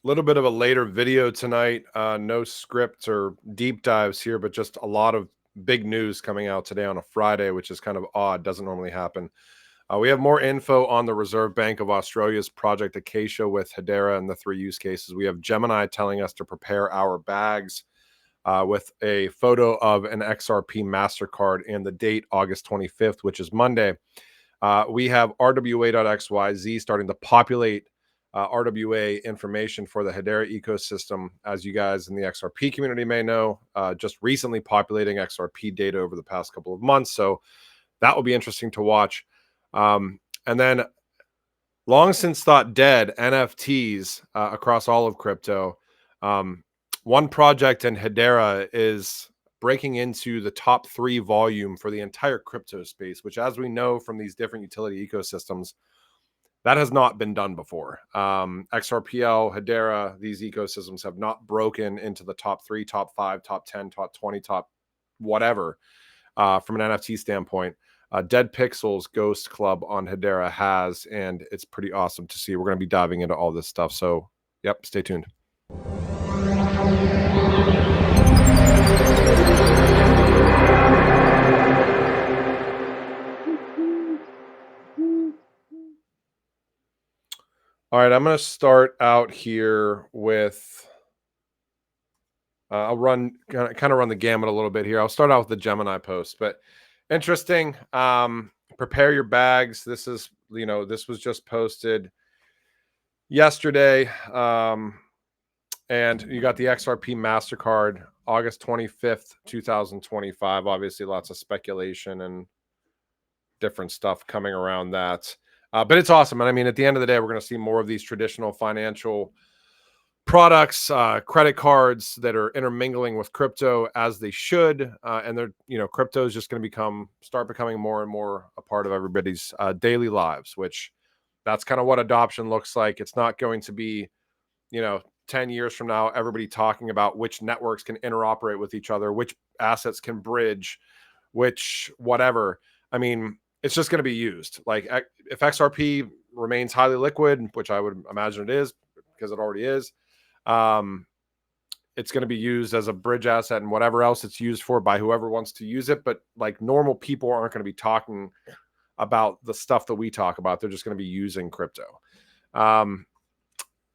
little bit of a later video tonight. No scripts or deep dives here, but just a lot of big news coming out today on a Friday, which is kind of odd. Doesn't normally happen. We have more info on the Reserve Bank of Australia's Project Acacia with Hedera and the 3 use cases. We have Gemini telling us to prepare our bags with a photo of an XRP MasterCard and the date August 25th, which is Monday. We have RWA.xyz starting to populate RWA information for the Hedera ecosystem. As you guys in the XRP community may know, just recently populating XRP data over the past couple of months. So that will be interesting to watch. And then long since thought dead, NFTs across all of crypto. One project in Hedera is breaking into the top 3 volume for the entire crypto space, which, as we know from these different utility ecosystems, that has not been done before. XRPL, Hedera, these ecosystems have not broken into the top 3, top 5, top 10, top 20, top whatever from an NFT standpoint. Dead Pixels Ghost Club on Hedera has, and it's pretty awesome to see. We're going to be diving into all this stuff. So, yep, stay tuned. All right, I'm going to start out here with, I'll run, kind of run the gamut a little bit here. I'll start out with the Gemini post, but interesting. Prepare your bags. This is, this was just posted yesterday. And you got the XRP MasterCard, August 25th, 2025. Obviously, lots of speculation and different stuff coming around that. But it's awesome. And I mean, at the end of the day, we're going to see more of these traditional financial products, credit cards that are intermingling with crypto as they should. And they're, crypto is just going to start becoming more and more a part of everybody's daily lives, which that's kind of what adoption looks like. It's not going to be, 10 years from now, everybody talking about which networks can interoperate with each other, which assets can bridge, which whatever. I mean, it's just going to be used. Like if XRP remains highly liquid, which I would imagine it is because it already is, it's going to be used as a bridge asset and whatever else it's used for by whoever wants to use it. But like normal people aren't going to be talking about the stuff that we talk about. They're just going to be using crypto.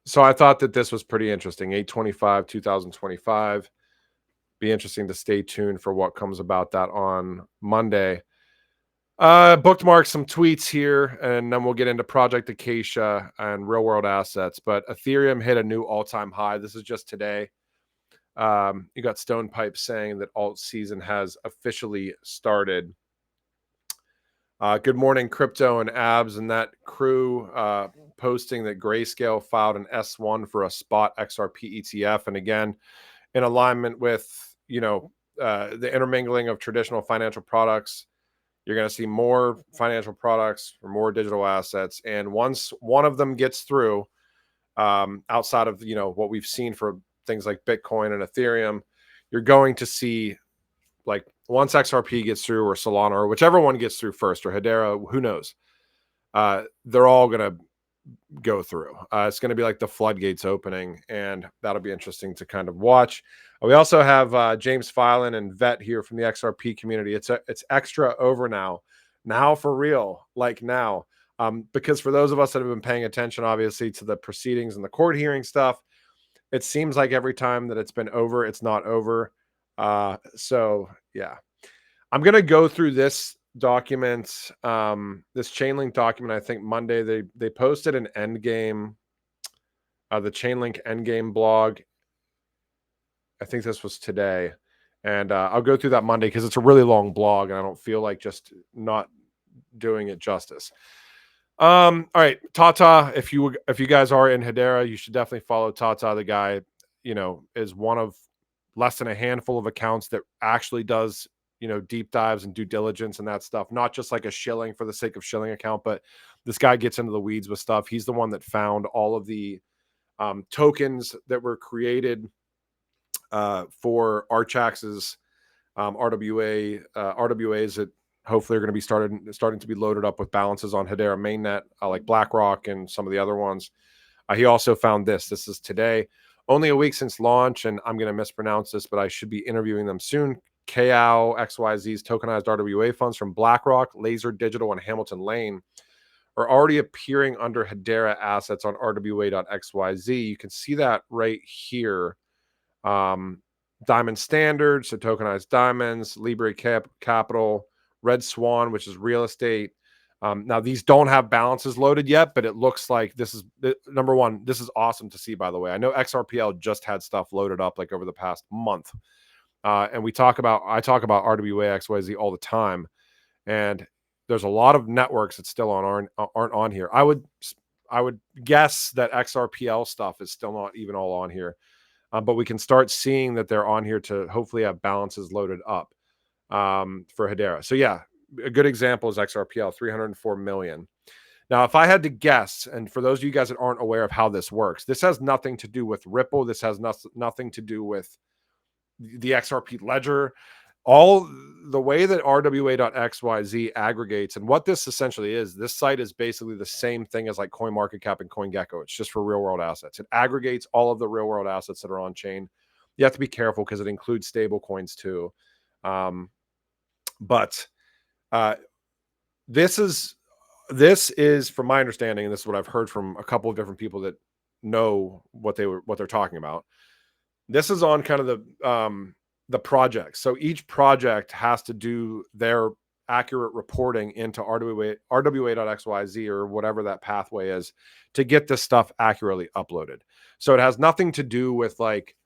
So I thought that this was pretty interesting. 8/25, 2025. Be interesting to stay tuned for what comes about that on Monday. Bookmark some tweets here, and then we'll get into Project Acacia and real world assets. But Ethereum hit a new all-time high. This is just today. You got Stonepipe saying that alt season has officially started. Good morning, crypto and abs and that crew posting that Grayscale filed an S1 for a spot XRP ETF. And again, in alignment with, the intermingling of traditional financial products, you're going to see more financial products or more digital assets. And once one of them gets through, outside of, what we've seen for things like Bitcoin and Ethereum, you're going to see, like, once XRP gets through or Solana or whichever one gets through first, or Hedera, who knows, they're all going to go through. It's going to be like the floodgates opening, and that'll be interesting to kind of watch. We also have James Filan and Vet here from the XRP community. It's extra over now for real, like now, because for those of us that have been paying attention, obviously, to the proceedings and the court hearing stuff, it seems like every time that it's been over, it's not over. So yeah, I'm going to go through this document, this Chainlink document. I think Monday they posted an endgame, the Chainlink endgame blog. I think this was today, and I'll go through that Monday because it's a really long blog and I don't feel like just not doing it justice. All right, Tata, if you guys are in Hedera, you should definitely follow Tata. The guy, is one of less than a handful of accounts that actually does, deep dives and due diligence and that stuff. Not just like a shilling for the sake of shilling account, but this guy gets into the weeds with stuff. He's the one that found all of the tokens that were created for Archax's RWAs that hopefully are going to be starting to be loaded up with balances on Hedera mainnet, like BlackRock and some of the other ones. He also found this. This is today, only a week since launch, and I'm going to mispronounce this, but I should be interviewing them soon. KAO XYZ's tokenized RWA funds from BlackRock, Laser Digital, and Hamilton Lane are already appearing under Hedera assets on RWA.XYZ. You can see that right here. Diamond Standard, so tokenized diamonds, Libre Capital, Red Swan, which is real estate. Now, these don't have balances loaded yet, but it looks like this is number one. This is awesome to see, by the way. I know XRPL just had stuff loaded up like over the past month. And I talk about RWA XYZ all the time. And there's a lot of networks that still aren't on here. I would guess that XRPL stuff is still not even all on here. But we can start seeing that they're on here to hopefully have balances loaded up for Hedera. So yeah, a good example is XRPL, 304 million. Now, if I had to guess, and for those of you guys that aren't aware of how this works, this has nothing to do with Ripple. This has nothing to do with the XRP ledger. All the way that RWA.XYZ aggregates, and what this essentially is, this site is basically the same thing as like CoinMarketCap and CoinGecko. It's just for real world assets. It aggregates all of the real world assets that are on chain. You have to be careful because it includes stable coins too. But this is from my understanding, and this is what I've heard from a couple of different people that know what they're talking about. This is on kind of the project. So each project has to do their accurate reporting into RWA.XYZ or whatever that pathway is to get this stuff accurately uploaded. So it has nothing to do with like,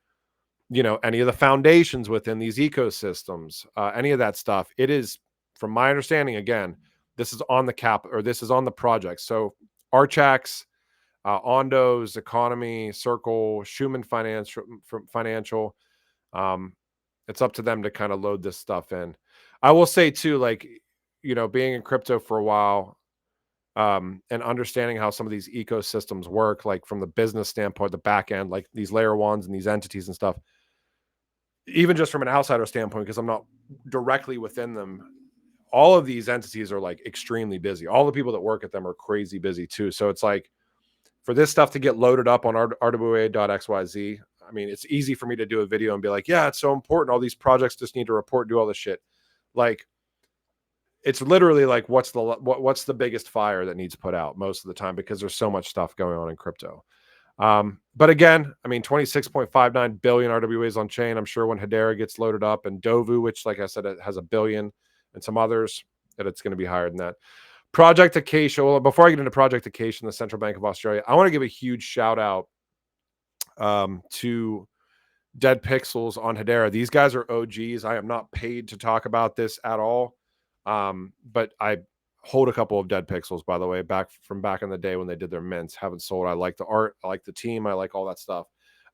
any of the foundations within these ecosystems, any of that stuff. It is, from my understanding, again, this is on this is on the project. So Archax, Ondo's, Economy, Circle, Schumann Financial. It's up to them to kind of load this stuff in. I will say too, like, being in crypto for a while, and understanding how some of these ecosystems work, like from the business standpoint, the back end, like these layer ones and these entities and stuff, even just from an outsider standpoint, because I'm not directly within them, all of these entities are like extremely busy. All the people that work at them are crazy busy too. So it's like, for this stuff to get loaded up on RWA.XYZ, I mean, it's easy for me to do a video and be like, yeah, it's so important. All these projects just need to report, do all this shit. Like, it's literally like, what's the biggest fire that needs put out most of the time, because there's so much stuff going on in crypto. But again, I mean, 26.59 billion RWAs on chain. I'm sure when Hedera gets loaded up, and Dovu, which, like I said, it has 1 billion, and some others, that it's going to be higher than that. Project Acacia. Well, before I get into Project Acacia, the Central Bank of Australia, I want to give a huge shout out to Dead Pixels on Hedera. These guys are OGs. I am not paid to talk about this at all, but I hold a couple of Dead Pixels, by the way, back in the day when they did their mints. Haven't sold. I like the art. I like the team. I like all that stuff.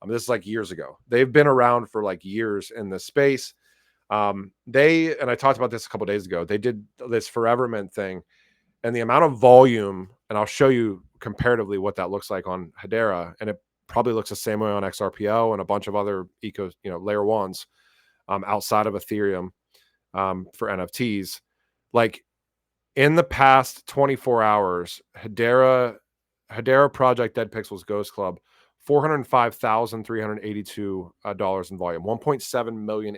This is like years ago. They've been around for like years in this space. And I talked about this a couple of days ago. They did this Forever Mint thing. And the amount of volume, and I'll show you comparatively what that looks like on Hedera, and it probably looks the same way on XRPO and a bunch of other layer ones outside of Ethereum for NFTs. Like, in the past 24 hours, Hedera project Dead Pixels Ghost Club, $405,382 in volume, 1.7 million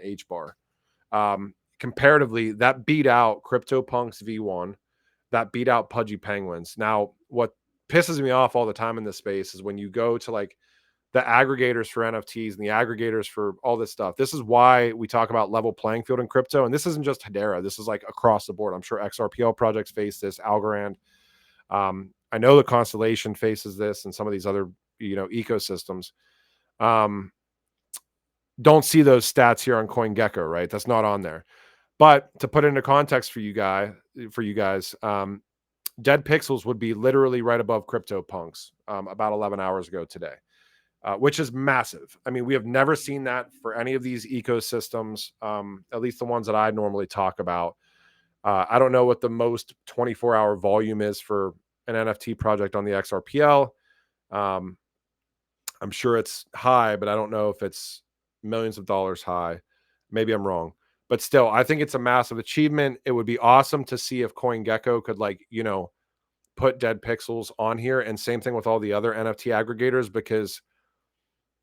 HBAR. Comparatively, that beat out CryptoPunks V1. That beat out Pudgy Penguins. Now, what pisses me off all the time in this space is when you go to like the aggregators for NFTs and the aggregators for all this stuff. This is why we talk about level playing field in crypto. And this isn't just Hedera. This is like across the board. I'm sure XRPL projects face this, Algorand. I know the Constellation faces this, and some of these other, ecosystems. Don't see those stats here on CoinGecko, right? That's not on there. But to put it into context for you guys, Dead Pixels would be literally right above CryptoPunks about 11 hours ago today, which is massive. I mean, we have never seen that for any of these ecosystems, at least the ones that I normally talk about. I don't know what the most 24-hour volume is for an NFT project on the XRPL. I'm sure it's high, but I don't know if it's millions of dollars high. Maybe I'm wrong. But still, I think it's a massive achievement. It would be awesome to see if CoinGecko could, like, put Dead Pixels on here, and same thing with all the other NFT aggregators, because,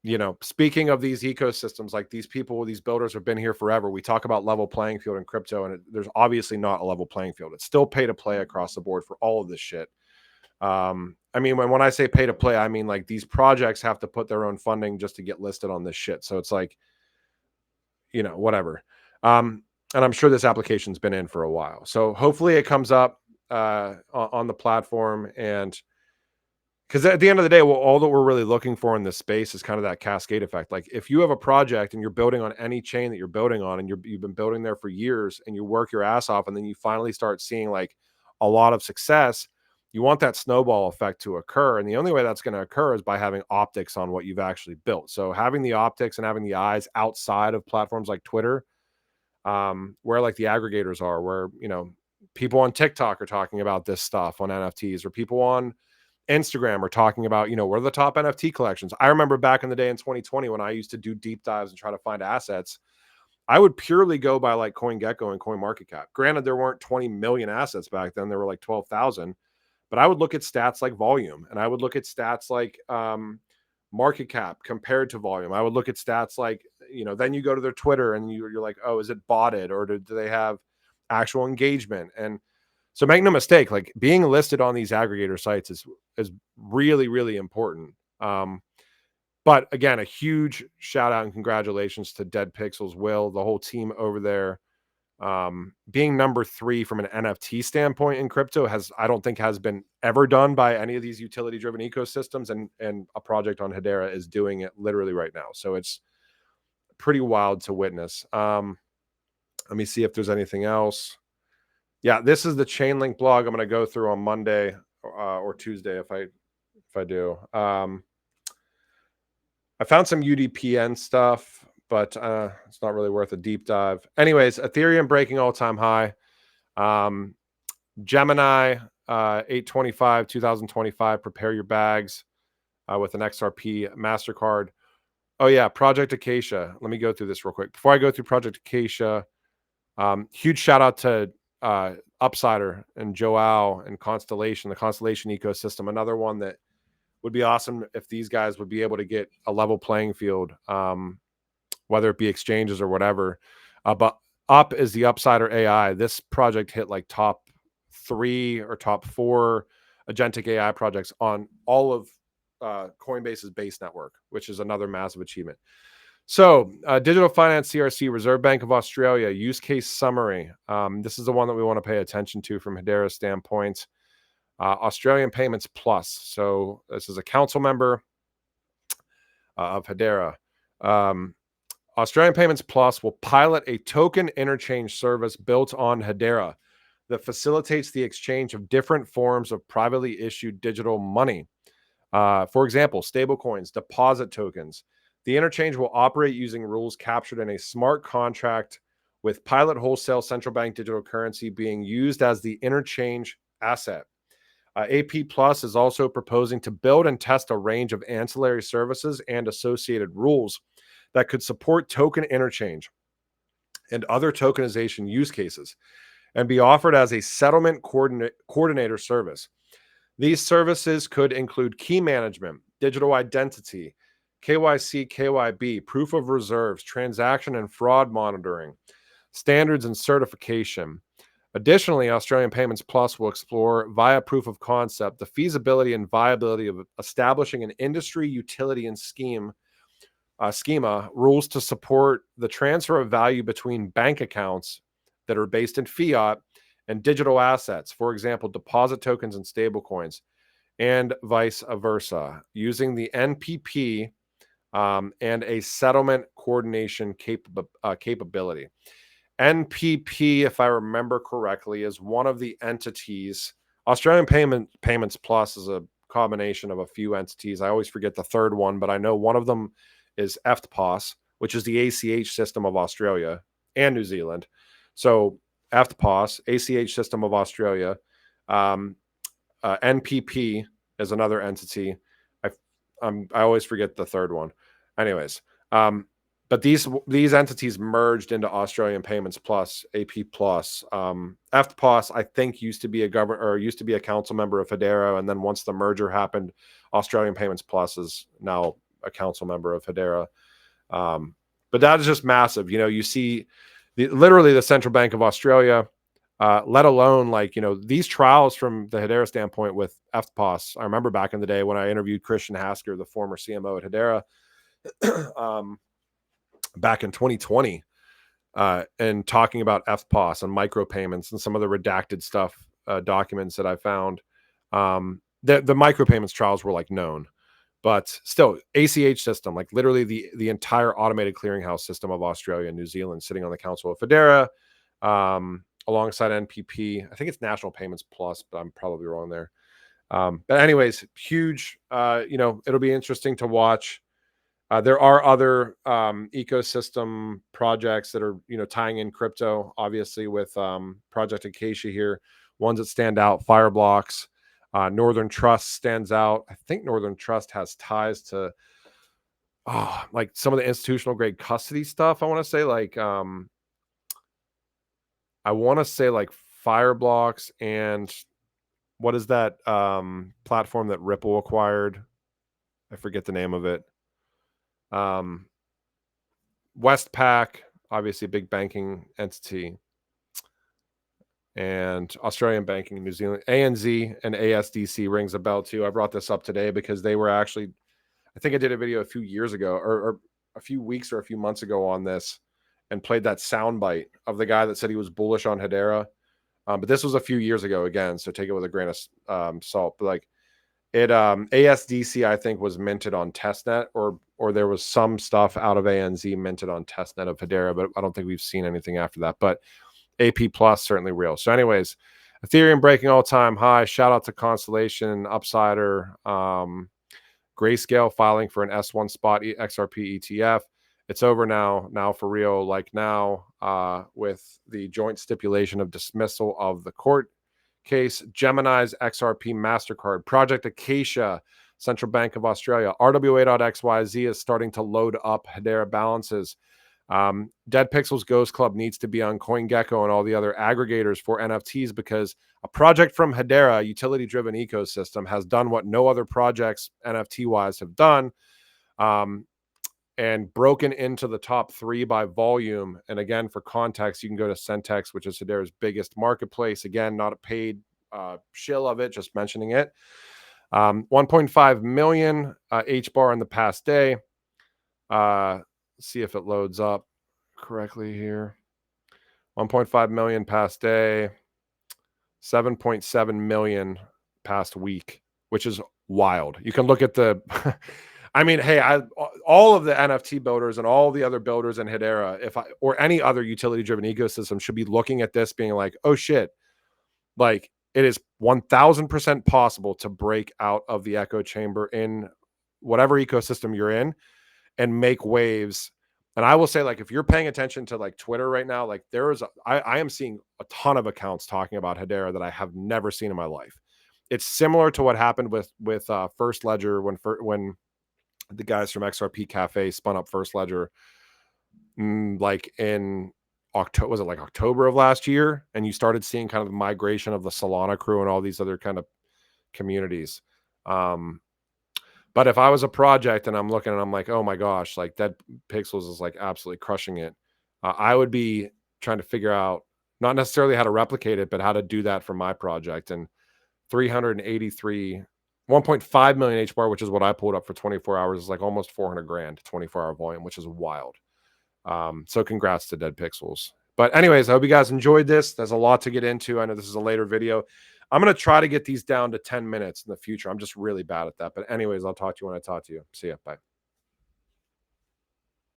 you know, speaking of these ecosystems, like these people, these builders have been here forever. We talk about level playing field in crypto, and there's obviously not a level playing field. It's still pay to play across the board for all of this shit. I mean, when I say pay to play, I mean like these projects have to put their own funding just to get listed on this shit. So it's like, you know, whatever. And I'm sure this application's been in for a while. So hopefully it comes up on the platform. And because at the end of the day, well, all that we're really looking for in this space is kind of that cascade effect. Like if you have a project and you're building on any chain that you're building on, and you've been building there for years, and you work your ass off, and then you finally start seeing like a lot of success, you want that snowball effect to occur. And the only way that's going to occur is by having optics on what you've actually built. So having the optics and having the eyes outside of platforms like Twitter, where like the aggregators are, where, you know, people on TikTok are talking about this stuff on NFTs, or people on Instagram are talking about, you know, what are the top NFT collections. I remember back in the day in 2020 when I used to do deep dives and try to find assets, I would purely go by like CoinGecko and CoinMarketCap. Granted, there weren't 20 million assets back then. There were like 12,000. But I would look at stats like volume, and I would look at stats like market cap compared to volume. I would look at stats like, you know, then you go to their Twitter and you're like, oh, is it botted, or do they have actual engagement? And so make no mistake, like being listed on these aggregator sites is really, really important. But again, a huge shout out and congratulations to Dead Pixels, Will, the whole team over there. Being number 3 from an NFT standpoint in crypto I don't think has been ever done by any of these utility driven ecosystems, and a project on Hedera is doing it literally right now. So it's pretty wild to witness. Let me see if there's anything else. Yeah, this is the Chainlink blog I'm going to go through on Monday or Tuesday if I do. I found some UDPN stuff, but it's not really worth a deep dive. Anyways, Ethereum breaking all-time high. Gemini 825 2025. Prepare your bags with an XRP MasterCard. Oh yeah, Project Acacia. Let me go through this real quick. Before I go through Project Acacia, huge shout out to Upsider and Joao and Constellation, the Constellation ecosystem. Another one that would be awesome if these guys would be able to get a level playing field, whether it be exchanges or whatever. But Up is the Upsider AI. This project hit like top 3 or top 4 agentic AI projects on all of Coinbase's base network, which is another massive achievement. So Digital Finance CRC, Reserve Bank of Australia, use case summary. This is the one that we want to pay attention to from Hedera's standpoint. Australian Payments Plus. So this is a council member of Hedera. Australian Payments Plus will pilot a token interchange service built on Hedera that facilitates the exchange of different forms of privately issued digital money. For example, stablecoins, deposit tokens. The interchange will operate using rules captured in a smart contract, with pilot wholesale central bank digital currency being used as the interchange asset. AP Plus is also proposing to build and test a range of ancillary services and associated rules that could support token interchange and other tokenization use cases, and be offered as a settlement coordinator service. These services could include key management, digital identity, KYC, KYB, proof of reserves, transaction and fraud monitoring, standards and certification. Additionally, Australian Payments Plus will explore, via proof of concept, the feasibility and viability of establishing an industry utility and schema rules to support the transfer of value between bank accounts that are based in fiat and digital assets, for example, deposit tokens and stablecoins, and vice versa, using the NPP and a settlement coordination capability. NPP, if I remember correctly, is one of the entities. Australian Payments Plus is a combination of a few entities. I always forget the third one, but I know one of them is ETHPOS, which is the ACH system of Australia and New Zealand. So ETHPOS, ACH system of Australia. NPP is another entity. I always forget the third one. Anyways, but but these entities merged into Australian Payments Plus, AP Plus. FPOS, I think, used to be a council member of Hedera, and then once the merger happened, Australian Payments Plus is now a council member of Hedera. But that is just massive. You know, you see literally the Central Bank of Australia, let alone like, you know, these trials from the Hedera standpoint with FPOS. I remember back in the day when I interviewed Christian Hasker, the former CMO at Hedera, back in 2020, and talking about FPOS and micropayments and some of the redacted stuff, documents that I found. The micropayments trials were like known, but still ACH system, like literally the entire automated clearinghouse system of Australia and New Zealand sitting on the council of Hedera, alongside NPP. I think it's National Payments Plus, but I'm probably wrong there. But anyways, huge, you know, it'll be interesting to watch. There are other ecosystem projects that are, you know, tying in crypto, obviously with Project Acacia here. Ones that stand out, Fireblocks, Northern Trust stands out. I think Northern Trust has ties to like some of the institutional grade custody stuff. I want to say like Fireblocks and what is that platform that Ripple acquired? I forget the name of it. Westpac, obviously a big banking entity, and Australian banking in New Zealand. ANZ and ASDC rings a bell too. I brought this up today because they were actually, I think I did a video a few years ago or a few weeks or a few months ago on this and played that soundbite of the guy that said he was bullish on Hedera. But this was a few years ago again, so take it with a grain of salt. But like it, ASDC, I think, was minted on testnet, or there was some stuff out of ANZ minted on testnet of Hedera, but I don't think we've seen anything after that. But AP Plus certainly real. So, anyways, Ethereum breaking all-time high. Shout out to Constellation, Upsider, Grayscale filing for an S1 spot XRP ETF. It's over now for real, like now, with the joint stipulation of dismissal of the court case. Gemini's XRP MasterCard, Project Acacia, Central Bank of Australia, RWA.XYZ is starting to load up Hedera balances. Dead Pixels Ghost Club needs to be on CoinGecko and all the other aggregators for NFTs because a project from Hedera, utility-driven ecosystem, has done what no other projects NFT-wise have done, and broken into the top 3 by volume. And again, for context, you can go to Centex, which is Hedera's biggest marketplace. Again, not a paid shill of it, just mentioning it. 1.5 million HBAR in the past day. See if it loads up correctly here. 1.5 million past day. 7.7 million past week, which is wild. You can look at the... I mean, hey, all of the NFT builders and all the other builders in Hedera, or any other utility-driven ecosystem, should be looking at this being like, oh shit, like it is 1000% possible to break out of the echo chamber in whatever ecosystem you're in and make waves. And I will say, like, if you're paying attention to like Twitter right now, like I am seeing a ton of accounts talking about Hedera that I have never seen in my life. It's similar to what happened with First Ledger when the guys from XRP Cafe spun up First Ledger, like in October, was it like October of last year? And you started seeing kind of the migration of the Solana crew and all these other kind of communities. But if I was a project and I'm looking and I'm like, oh my gosh, like Dead Pixels is like absolutely crushing it, I would be trying to figure out not necessarily how to replicate it, but how to do that for my project. And 1.5 million HBAR, which is what I pulled up for 24 hours, is like almost 400 grand, 24-hour volume, which is wild. So congrats to Dead Pixels. But anyways, I hope you guys enjoyed this. There's a lot to get into. I know this is a later video. I'm going to try to get these down to 10 minutes in the future. I'm just really bad at that. But anyways, I'll talk to you when I talk to you. See ya. Bye.